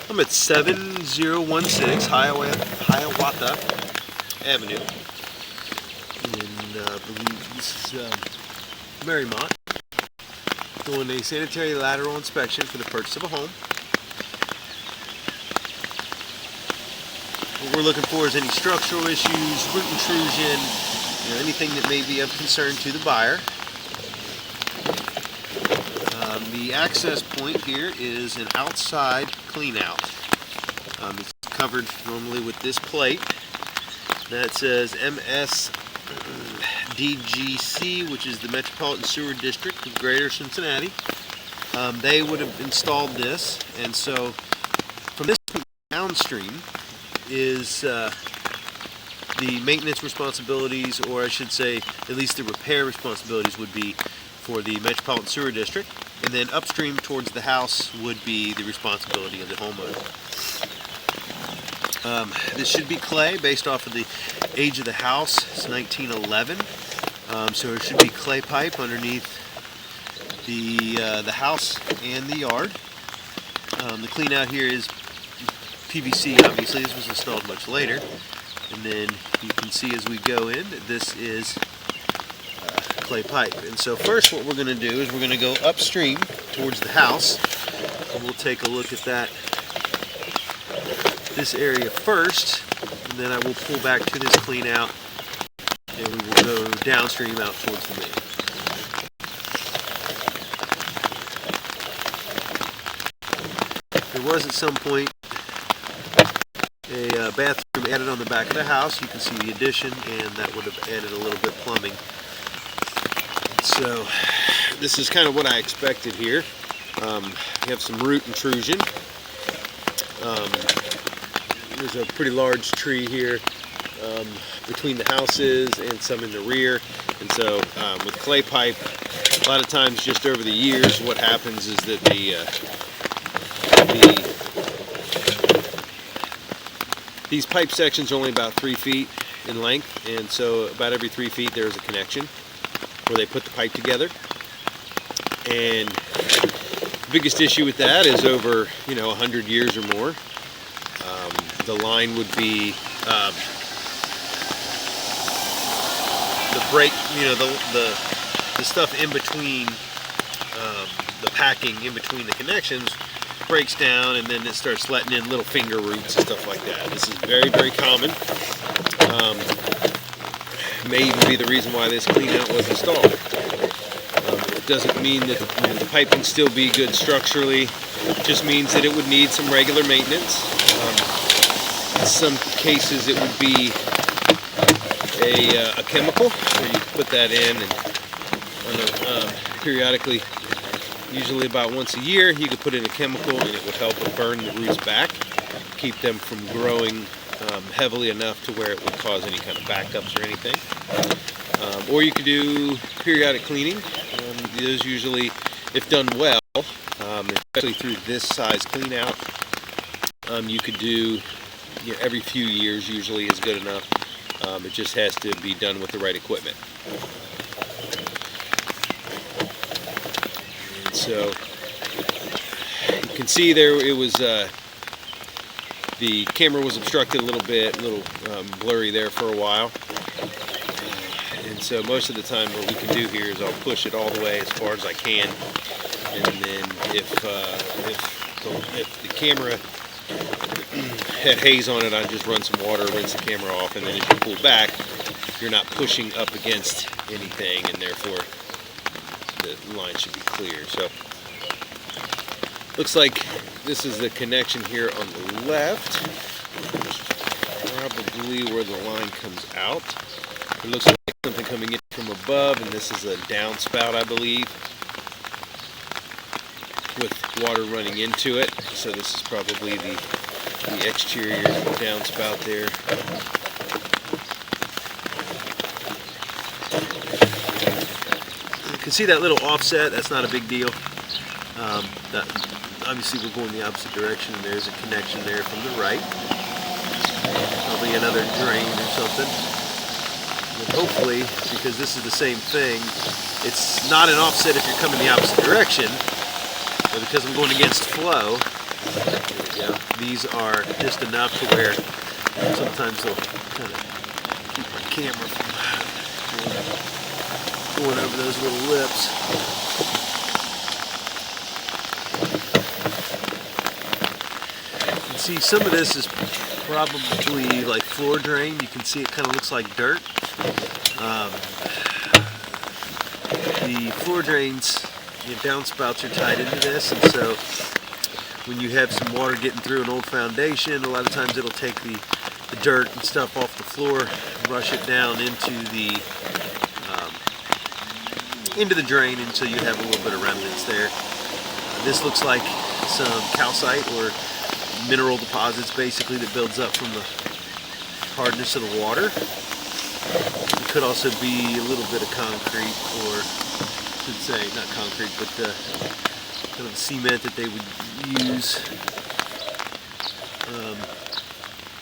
I'm at 7016 Hiawatha Avenue in, I believe this is Marymount, doing a sanitary lateral inspection for the purchase of a home. What we're looking for is any structural issues, root intrusion, anything that may be of concern to the buyer. The access point here is an outside clean out. It's covered normally with this plate that says MSDGC, which is the Metropolitan Sewer District of Greater Cincinnati. They would have installed this, and so from this downstream is the maintenance responsibilities, or I should say at least the repair responsibilities, would be for the Metropolitan Sewer District, and then upstream towards the house would be the responsibility of the homeowner. This should be clay based off of the age of the house. It's 1911, so it should be clay pipe underneath the house and the yard. The clean out here is PVC, obviously. This was installed much later. And then you can see as we go in, this is clay pipe. And so first what we're going to do is we're going to go upstream towards the house, and we'll take a look at this area first, and then I will pull back to this clean out, and we will go downstream out towards the main. There was at some point a bathroom added on the back of the house. You can see the addition, and that would have added a little bit of plumbing. So this is kind of what I expected here. You have some root intrusion. There's a pretty large tree here between the houses and some in the rear. And so with clay pipe, a lot of times just over the years what happens is that these pipe sections are only about 3 feet in length, and so about every 3 feet there's a connection where they put the pipe together. And the biggest issue with that is over 100 years or more, the line would be the break, the stuff in between, the packing in between the connections breaks down, and then it starts letting in little finger roots and stuff like that. This is very, very common. May even be the reason why this clean out was installed. It doesn't mean that the pipe can still be good structurally. It just means that it would need some regular maintenance. In some cases it would be a chemical where you put that in, and periodically, usually about once a year, you could put in a chemical and it would help burn the roots back, keep them from growing heavily enough to where it would cause any kind of backups or anything. Or you could do periodic cleaning. Those usually, if done well, especially through this size clean out, you could do every few years usually is good enough. It just has to be done with the right equipment. And so you can see there it was the camera was obstructed a little bit, a little blurry there for a while. And so most of the time what we can do here is I'll push it all the way as far as I can, and then if the camera had haze on it, I'd just run some water, rinse the camera off, and then as you pull back, you're not pushing up against anything, and therefore the line should be clear. So looks like this is the connection here on the left, probably where the line comes out. It looks like something coming in from above, and this is a downspout, I believe, with water running into it. So this is probably the exterior downspout there. You can see that little offset. That's not a big deal. Obviously we're going the opposite direction, and there's a connection there from the right. Probably another drain or something. And hopefully, because this is the same thing, it's not an offset if you're coming the opposite direction, but because I'm going against flow, There we go. These are just enough to where sometimes they'll kind of keep my camera from going over those little lips. You can see some of this is probably like floor drain. You can see it kind of looks like dirt. The floor drains, the downspouts are tied into this, and so when you have some water getting through an old foundation, a lot of times it'll take the dirt and stuff off the floor, rush it down into the drain, and so you have a little bit of remnants there. This looks like some calcite or mineral deposits basically that builds up from the hardness of the water. It could also be a little bit of concrete, or I should say not concrete, but kind of cement that they would use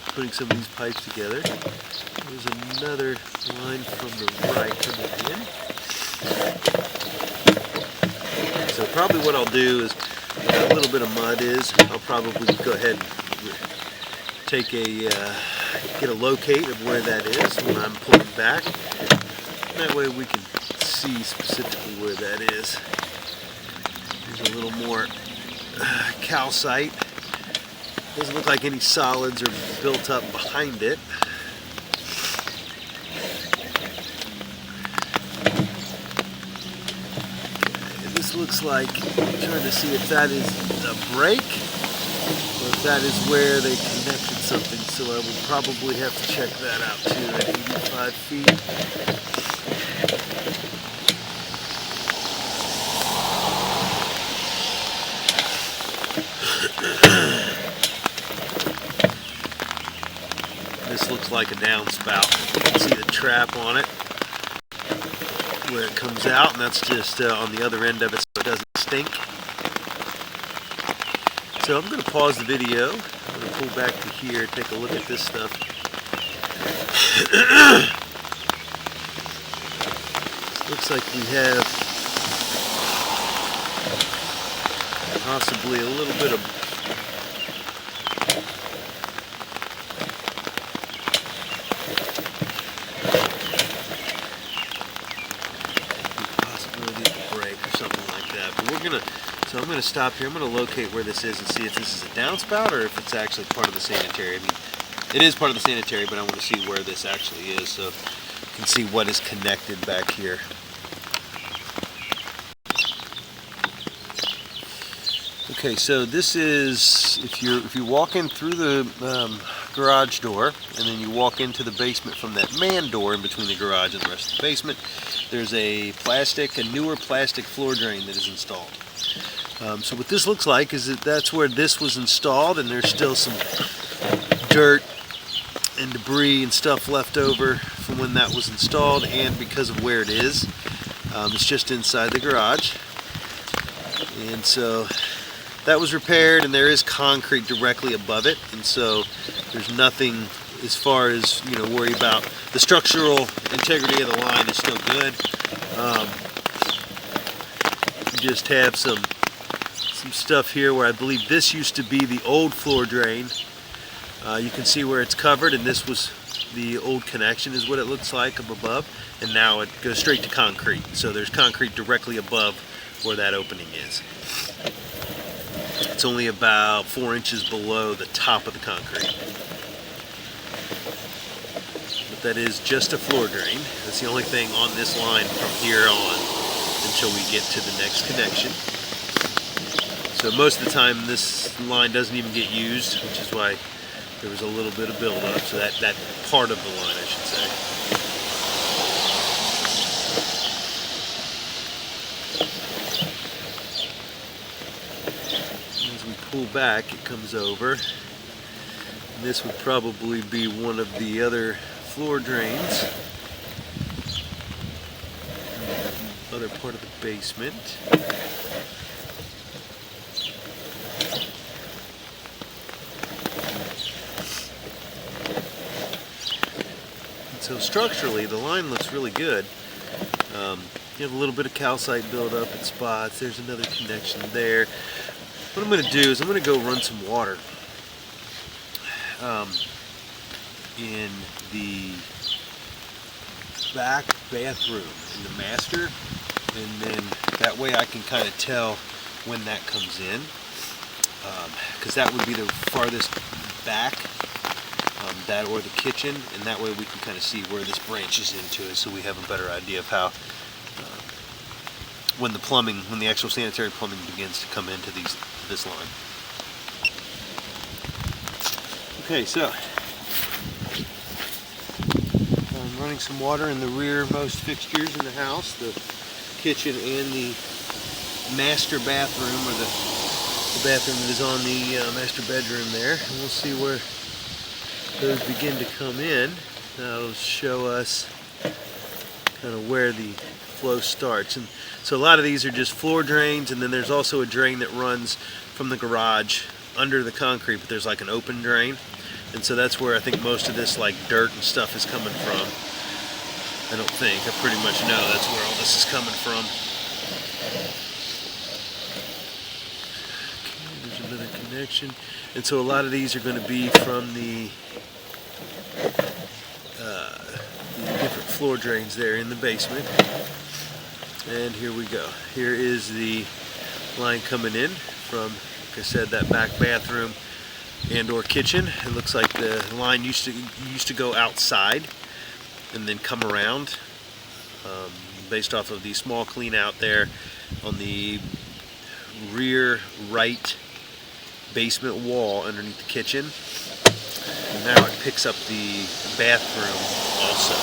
putting some of these pipes together. There's another line from the right coming in. So probably what I'll do is, where a little bit of mud is, I'll probably go ahead and take get a locate of where that is when I'm pulling back. That way we can see specifically where that is. There's a little more calcite. Doesn't look like any solids are built up behind it. This looks like, I'm trying to see if that is a break or if that is where they connected something, so I will probably have to check that out too at 85 feet. This looks like a downspout. You can see the trap on it where it comes out, and that's just on the other end of it so it doesn't stink. So I'm going to pause the video. I'm going to pull back to here, take a look at this stuff. Looks like we have possibly a little bit of So I'm going to stop here. I'm going to locate where this is and see if this is a downspout or if it's actually part of the sanitary. I mean, it is part of the sanitary, but I want to see where this actually is so you can see what is connected back here. Okay, so this is, if you walk in through the garage door and then you walk into the basement from that man door in between the garage and the rest of the basement, there's a newer plastic floor drain that is installed. So what this looks like is that that's where this was installed, and there's still some dirt and debris and stuff left over from when that was installed, and because of where it is, it's just inside the garage. And so that was repaired, and there is concrete directly above it, and so there's nothing as far as, you know, worry about. The structural integrity of the line is still good. You just have some stuff here where I believe this used to be the old floor drain. You can see where it's covered, and this was the old connection is what it looks like up above, and now it goes straight to concrete. So there's concrete directly above where that opening is. It's only about 4 inches below the top of the concrete. But that is just a floor drain. That's the only thing on this line from here on until we get to the next connection. So most of the time this line doesn't even get used, which is why there was a little bit of buildup. So that part of the line, I should say. As we pull back, it comes over. And this would probably be one of the other floor drains. Other part of the basement. So structurally, the line looks really good. You have a little bit of calcite buildup in spots. There's another connection there. what I'm going to do is I'm going to go run some water in the back bathroom in the master, and then that way I can kind of tell when that comes in, because that would be the farthest back, that or the kitchen, and that way we can kind of see where this branches into it, so we have a better idea of how when the actual sanitary plumbing begins to come into this line. Okay, so I'm running some water in the rearmost fixtures in the house, the kitchen and the master bathroom, or the bathroom that is on the master bedroom there. And we'll see where those begin to come in. That'll show us kind of where the flow starts. And so a lot of these are just floor drains, and then there's also a drain that runs from the garage under the concrete, but there's like an open drain. And so that's where I think most of this like dirt and stuff is coming from. I pretty much know that's where all this is coming from. Okay, there's another connection. And so a lot of these are going to be from the different floor drains there in the basement. And here we go. Here is the line coming in from, like I said, that back bathroom and or kitchen. It looks like the line used to go outside and then come around, based off of the small clean out there on the rear right basement wall underneath the kitchen. And now it picks up the bathroom also,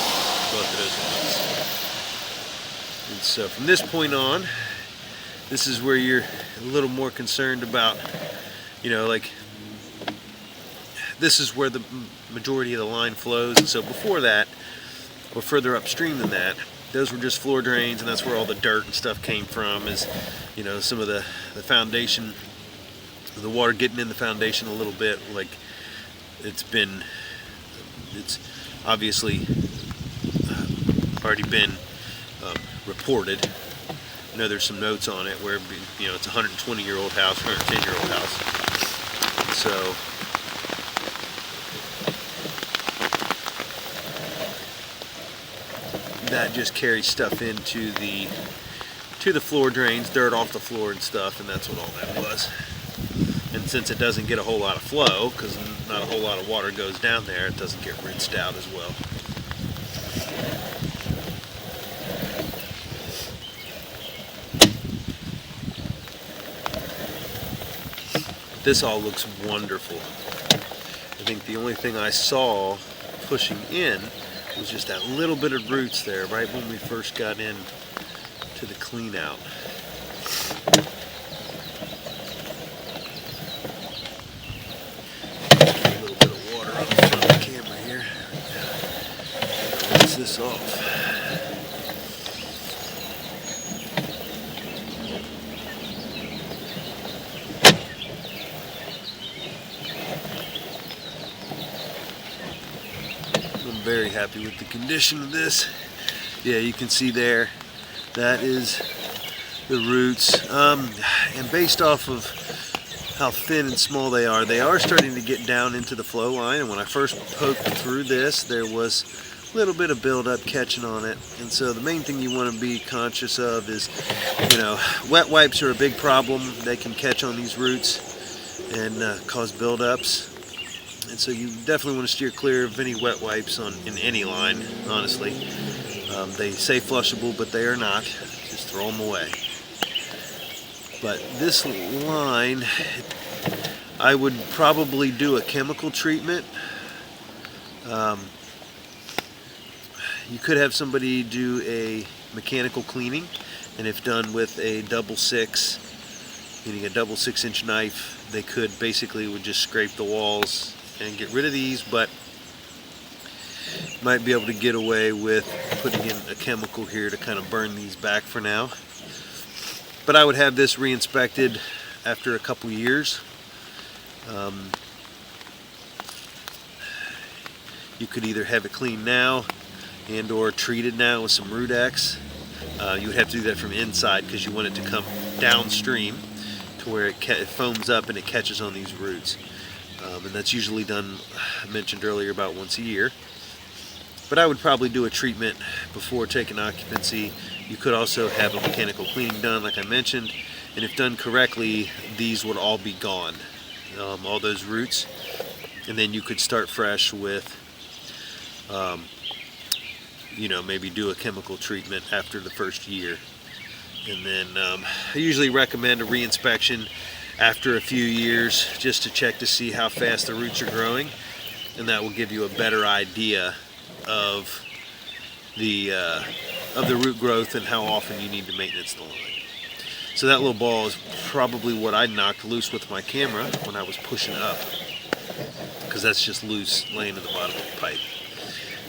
both of those lines. And so from this point on, this is where you're a little more concerned about, like, this is where the majority of the line flows. And so before that, or further upstream than that, those were just floor drains, and that's where all the dirt and stuff came from, is, some of the foundation, the water getting in the foundation a little bit, like it's obviously already been reported. I know there's some notes on it where, it's a 120-year-old house, 110-year-old house. So that just carries stuff into the floor drains, dirt off the floor and stuff, and that's what all that was. And since it doesn't get a whole lot of flow, because not a whole lot of water goes down there, it doesn't get rinsed out as well. This all looks wonderful. I think the only thing I saw pushing in was just that little bit of roots there right when we first got in to the clean out. Get a little bit of water on the front of the camera here. Rinse this off. I'm very happy with the condition of this. Yeah, you can see there, that is the roots. And based off of how thin and small they are starting to get down into the flow line. And when I first poked through this, there was a little bit of buildup catching on it. And so the main thing you want to be conscious of is, wet wipes are a big problem. They can catch on these roots and cause buildups. And so you definitely want to steer clear of any wet wipes in any line, honestly. They say flushable, but they are not. Just throw them away. But this line, I would probably do a chemical treatment. You could have somebody do a mechanical cleaning, and if done with a double 6, meaning a double 6-inch knife, they would just scrape the walls and get rid of these, but might be able to get away with putting in a chemical here to kind of burn these back for now. But I would have this re-inspected after a couple years. You could either have it cleaned now and or treated now with some Rudex. You would have to do that from inside because you want it to come downstream to where it foams up and it catches on these roots. And that's usually done, I mentioned earlier, about once a year. But I would probably do a treatment before taking occupancy. You could also have a mechanical cleaning done, like I mentioned, and if done correctly, these would all be gone, all those roots, and then you could start fresh with, you know, maybe do a chemical treatment after the first year. And then I usually recommend a reinspection after a few years just to check to see how fast the roots are growing, and that will give you a better idea of the root growth and how often you need to maintenance the line. So that little ball is probably what I knocked loose with my camera when I was pushing up, because that's just loose laying in the bottom of the pipe.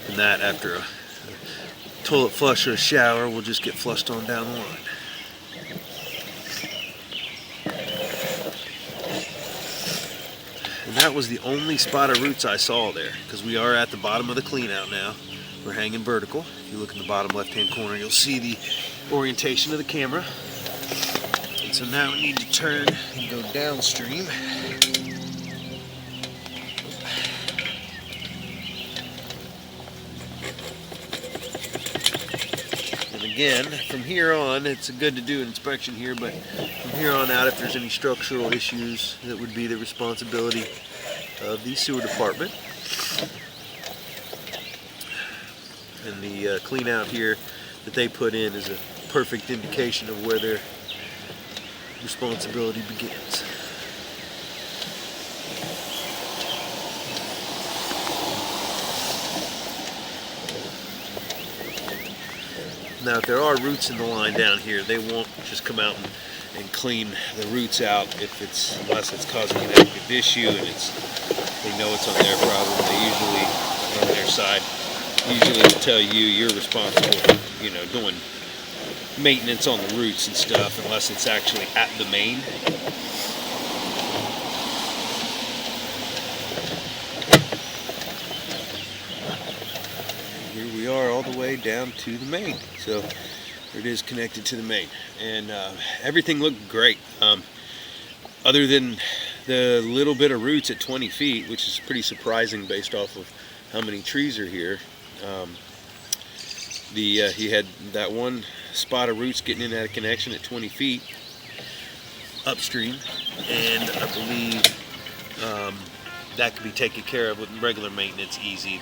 And that, after a toilet flush or a shower, will just get flushed on down the line. And that was the only spot of roots I saw there, because we are at the bottom of the clean out now. We're hanging vertical. If you look in the bottom left hand corner, you'll see the orientation of the camera. And so now we need to turn and go downstream. And again, from here on, it's good to do an inspection here, but from here on out, if there's any structural issues, that would be the responsibility of the sewer department. And the clean out here that they put in is a perfect indication of where their responsibility begins. Now, if there are roots in the line down here, they won't just come out and clean the roots out unless it's causing an active issue and they know it's on their problem. They usually, on their side, usually will tell you you're responsible for, you know, doing maintenance on the roots and stuff, unless it's actually at the main. Here we are all the way down to the main. So it is connected to the main, and everything looked great, other than the little bit of roots at 20 feet, which is pretty surprising based off of how many trees are here. He had that one spot of roots getting in at a connection at 20 feet upstream, and I believe that could be taken care of with regular maintenance easy.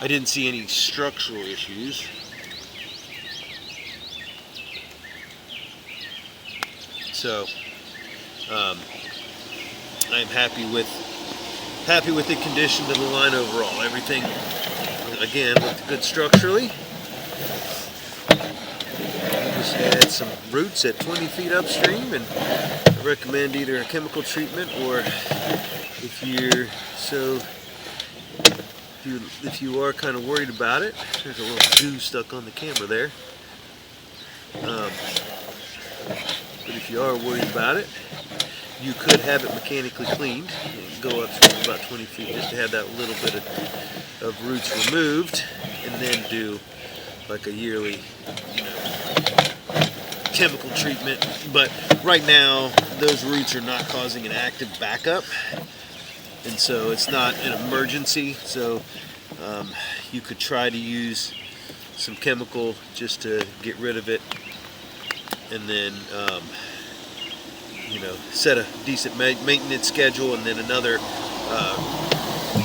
I didn't see any structural issues. So I'm happy with the condition of the line overall. Everything, again, looked good structurally. Just had some roots at 20 feet upstream, and I recommend either a chemical treatment, or if you are kind of worried about it, there's a little goo stuck on the camera there. But if you are worried about it, you could have it mechanically cleaned. Go upstream about 20 feet just to have that little bit of roots removed, and then do like a yearly, chemical treatment. But right now, those roots are not causing an active backup, and so it's not an emergency. So you could try to use some chemical just to get rid of it, and then set a decent maintenance schedule, and then another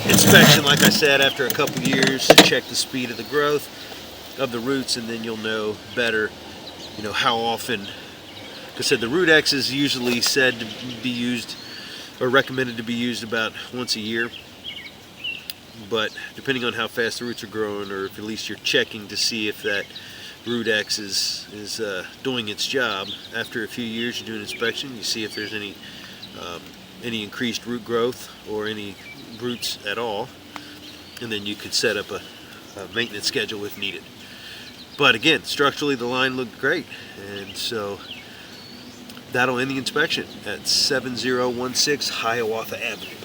inspection, like I said, after a couple years, to check the speed of the growth of the roots, and then you'll know better, how often. Like I said, the root X is usually said to be used, or recommended to be used, about once a year. But depending on how fast the roots are growing, or if at least you're checking to see if that root X is doing its job, after a few years you do an inspection, you see if there's any increased root growth or any roots at all, and then you could set up a maintenance schedule if needed. But again, structurally the line looked great, and so that'll end the inspection at 7016 Hiawatha Avenue.